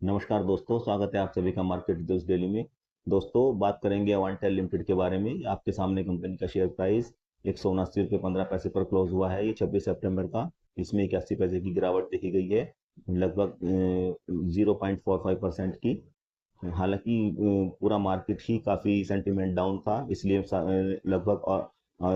नमस्कार दोस्तों, स्वागत है आप सभी का मार्केट डिटेल्स डेली में। दोस्तों, बात करेंगे अवांटेल लिमिटेड के बारे में। आपके सामने कंपनी का शेयर प्राइस 179 रुपये 15 पैसे पर क्लोज हुआ है। ये 26 सितंबर का। इसमें 81 पैसे की गिरावट देखी गई है, लगभग 0.45% की। हालांकि पूरा मार्केट ही काफ़ी सेंटीमेंट डाउन था, इसलिए लगभग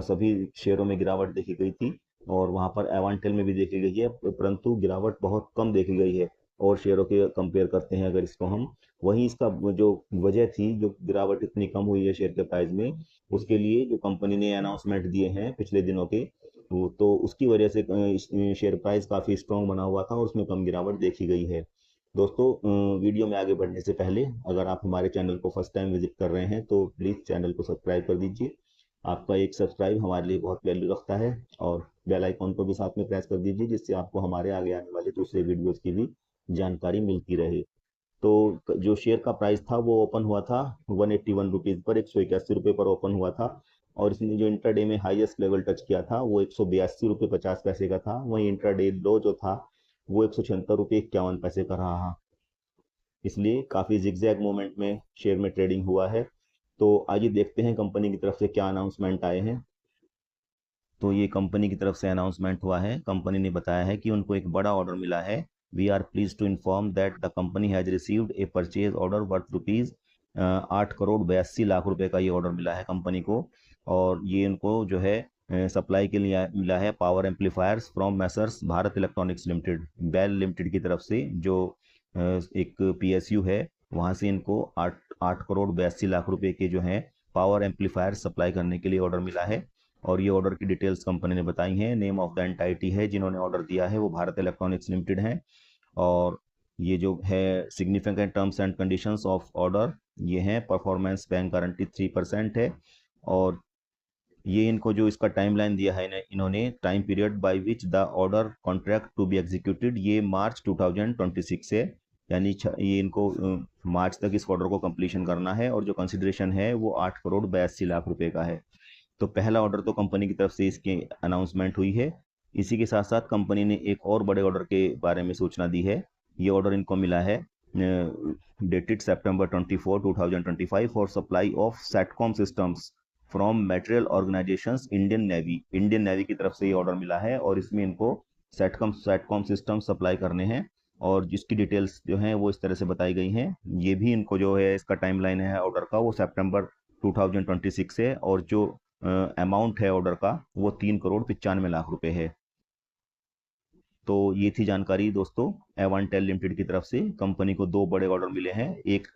सभी शेयरों में गिरावट देखी गई थी। और वहां पर एवांटेल में भी देखी गई है, परंतु गिरावट बहुत कम देखी गई है और शेयरों के कंपेयर करते हैं अगर इसको हम। वहीं इसका जो वजह थी, जो गिरावट इतनी कम हुई है शेयर के प्राइस में, उसके लिए जो कंपनी ने अनाउंसमेंट दिए हैं पिछले दिनों के, वो तो उसकी वजह से शेयर प्राइस काफ़ी स्ट्रांग बना हुआ था और उसमें कम गिरावट देखी गई है। दोस्तों, वीडियो में आगे बढ़ने से पहले अगर आप हमारे चैनल को फर्स्ट टाइम विजिट कर रहे हैं तो प्लीज़ चैनल को सब्सक्राइब कर दीजिए। आपका एक सब्सक्राइब हमारे लिए बहुत वैल्यू रखता है। और बेल आइकॉन को भी साथ में प्रेस कर दीजिए, जिससे आपको हमारे आगे आने वाले दूसरे वीडियोस की भी जानकारी मिलती रहे। तो जो शेयर का प्राइस था वो ओपन हुआ था 181 रुपीज़ पर, 181 रुपये पर ओपन हुआ था। और इसने जो इंट्राडे में हाईएस्ट लेवल टच किया था वो 182 रुपये 50 पैसे का था। वहीं इंट्राडे लो जो था वो 176 रुपये 51 पैसे का रहा। इसलिए काफ़ी जिगजैग मोमेंट में शेयर में ट्रेडिंग हुआ है। तो आइए देखते हैं कंपनी की तरफ से क्या अनाउंसमेंट आए हैं। तो ये कंपनी की तरफ से अनाउंसमेंट हुआ है। कंपनी ने बताया है कि उनको एक बड़ा ऑर्डर मिला है। We are please to inform that the company has received a purchase order worth rupees 8 crore 82 lakh रुपए का ये ऑर्डर मिला है कंपनी को। और ये इनको जो है सप्लाई के लिए मिला है power amplifiers from Messrs Bharat electronics limited, बैल लिमिटेड की तरफ से, जो एक पीएसयू है। वहाँ से इनको 8 करोड़ 82 लाख रुपए के जो हैं पावर एम्पलीफायर सप्लाई करने के लिए ऑर्डर मिला है। और ये ऑर्डर की डिटेल्स कंपनी ने बताई हैं। नेम ऑफ द एंटाइटी है जिन्होंने ऑर्डर दिया है वो भारत इलेक्ट्रॉनिक्स लिमिटेड है। और ये जो है significant terms and conditions of order ये हैं, परफॉर्मेंस बैंक गारंटी 3% है। और ये इनको जो इसका टाइमलाइन दिया है इन्होंने, time period by which the order contract to be executed, ये मार्च 2026 है। यानी ये इनको मार्च तक इस ऑर्डर को कंप्लीशन करना है। और जो कंसिडरेशन है वो 8 करोड़ 82 लाख रुपए का है। तो पहला ऑर्डर तो कंपनी की तरफ से इसकी अनाउंसमेंट हुई है। इसी के साथ साथ कंपनी ने एक और बड़े ऑर्डर के बारे में सूचना दी है। ये ऑर्डर इनको मिला है dated September 24 2025 for supply of sitcom systems from material organisations Indian navy की तरफ से ये ऑर्डर मिला है। और इसमें इनको सेटकॉम सिस्टम सप्लाई करने हैं। और जिसकी डिटेल्स जो हैं वो इस तरह से बताई गई हैं। ये भी इनको जो है इसका टाइमलाइन है ऑर्डर का वो सितंबर 2026 है। और जो अमाउंट है ऑर्डर का वो 3 करोड़ 95 लाख रुपए है। तो ये थी जानकारी दोस्तों। एवांटेल लिमिटेड की तरफ से कंपनी को दो बड़े ऑर्डर मिले हैं। एक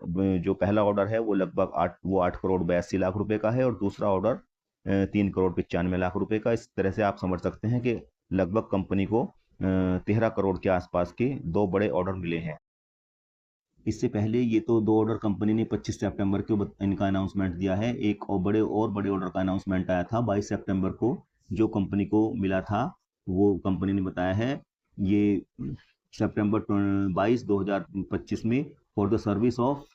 जो पहला ऑर्डर है वो लगभग 8 करोड़ 82 लाख रुपए का है। और दूसरा ऑर्डर 3 करोड़ 95 लाख रुपए का। इस तरह से आप समझ सकते हैं कि लगभग कंपनी को 13 करोड़ के आसपास के दो बड़े ऑर्डर मिले हैं। इससे पहले ये तो दो ऑर्डर कंपनी ने 25 सितंबर को इनका अनाउंसमेंट दिया है। एक और बड़े ऑर्डर का अनाउंसमेंट आया था 22 सितंबर को, जो कंपनी को मिला था। वो कंपनी ने बताया है ये सितंबर 22 2025 में, for the service of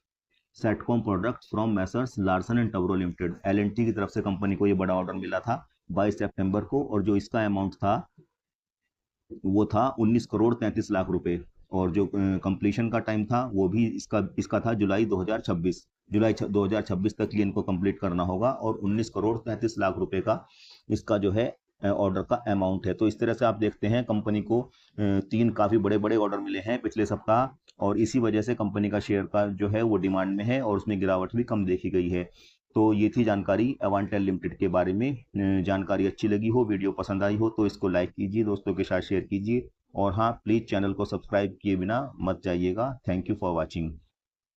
SATCOM product from messrs Larsen and Toubro limited, LNT की तरफ से कंपनी को ये बड़ा ऑर्डर मिला था 22 सितंबर को। और जो इसका अमाउंट था वो था 19 करोड़ 33 लाख रुपए। और जो कंप्लीशन का टाइम था वो भी इसका था जुलाई 2026। जुलाई 2026 तक ये इनको कंप्लीट करना होगा। और 19 करोड़ 33 लाख रुपए का इसका जो है ऑर्डर का अमाउंट है। तो इस तरह से आप देखते हैं कंपनी को तीन काफ़ी बड़े बड़े ऑर्डर मिले हैं पिछले सप्ताह। और इसी वजह से कंपनी का शेयर का जो है वो डिमांड में है और उसमें गिरावट भी कम देखी गई है। तो ये थी जानकारी अवांटेल लिमिटेड के बारे में। जानकारी अच्छी लगी हो, वीडियो पसंद आई हो तो इसको लाइक कीजिए, दोस्तों के साथ शेयर कीजिए। और हाँ, प्लीज़ चैनल को सब्सक्राइब किए बिना मत जाइएगा। Thank you for watching.